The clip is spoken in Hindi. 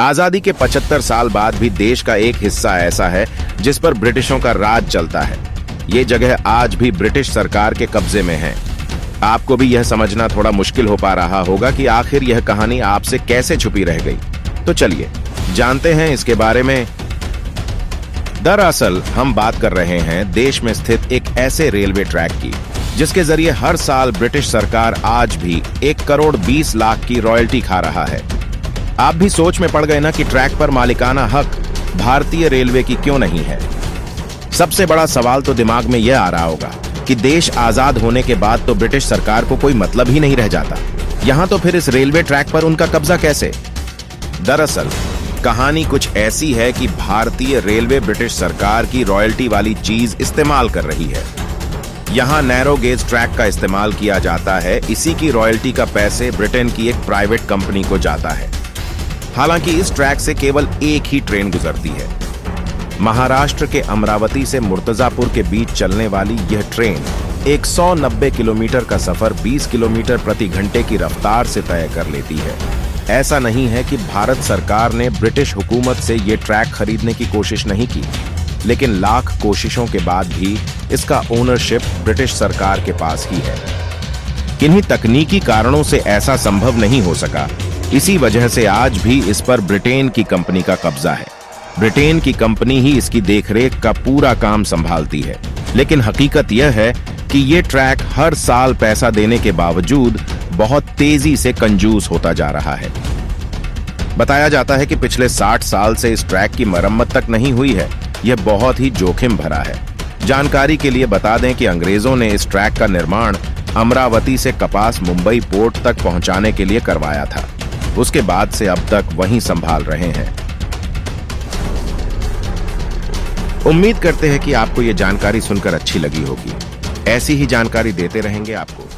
आजादी के 75 साल बाद भी देश का एक हिस्सा ऐसा है जिस पर ब्रिटिशों का राज चलता है। ये जगह आज भी ब्रिटिश सरकार के कब्जे में है। आपको भी यह समझना थोड़ा मुश्किल हो पा रहा होगा कि आखिर यह कहानी आपसे कैसे छुपी रह गई। तो चलिए जानते हैं इसके बारे में। दरअसल हम बात कर रहे हैं देश में स्थित एक ऐसे रेलवे ट्रैक की जिसके जरिए हर साल ब्रिटिश सरकार आज भी 1,20,00,000 की रॉयल्टी खा रहा है। आप भी सोच में पड़ गए ना कि ट्रैक पर मालिकाना हक भारतीय रेलवे की क्यों नहीं है। सबसे बड़ा सवाल तो दिमाग में यह आ रहा होगा कि देश आजाद होने के बाद तो ब्रिटिश सरकार को कोई मतलब ही नहीं रह जाता, यहां तो फिर इस रेलवे ट्रैक पर उनका कब्जा कैसे। दरअसल कहानी कुछ ऐसी है कि भारतीय रेलवे ब्रिटिश सरकार की रॉयल्टी वाली चीज इस्तेमाल कर रही है। यहां नैरो गेज ट्रैक का इस्तेमाल किया जाता है। इसी की रॉयल्टी का पैसे ब्रिटेन की एक प्राइवेट कंपनी को जाता है। हालांकि इस ट्रैक से केवल एक ही ट्रेन गुजरती है। महाराष्ट्र के अमरावती से मुर्तजापुर के बीच चलने वाली यह ट्रेन 190 किलोमीटर का सफर 20 किलोमीटर प्रति घंटे की रफ्तार से तय कर लेती है। ऐसा नहीं है कि भारत सरकार ने ब्रिटिश हुकूमत से यह ट्रैक खरीदने की कोशिश नहीं की, लेकिन लाख कोशिशों के बाद भी इसका ओनरशिप ब्रिटिश सरकार के पास ही है। किन्हीं तकनीकी कारणों से ऐसा संभव नहीं हो सका। इसी वजह से आज भी इस पर ब्रिटेन की कंपनी का कब्जा है। ब्रिटेन की कंपनी ही इसकी देखरेख का पूरा काम संभालती है। लेकिन हकीकत यह है कि ये ट्रैक हर साल पैसा देने के बावजूद बहुत तेजी से कंजूस होता जा रहा है। बताया जाता है कि पिछले 60 साल से इस ट्रैक की मरम्मत तक नहीं हुई है। यह बहुत ही जोखिम भरा है। जानकारी के लिए बता दें कि अंग्रेजों ने इस ट्रैक का निर्माण अमरावती से कपास मुंबई पोर्ट तक पहुंचाने के लिए करवाया था। उसके बाद से अब तक वहीं संभाल रहे हैं। उम्मीद करते हैं कि आपको यह जानकारी सुनकर अच्छी लगी होगी। ऐसी ही जानकारी देते रहेंगे आपको।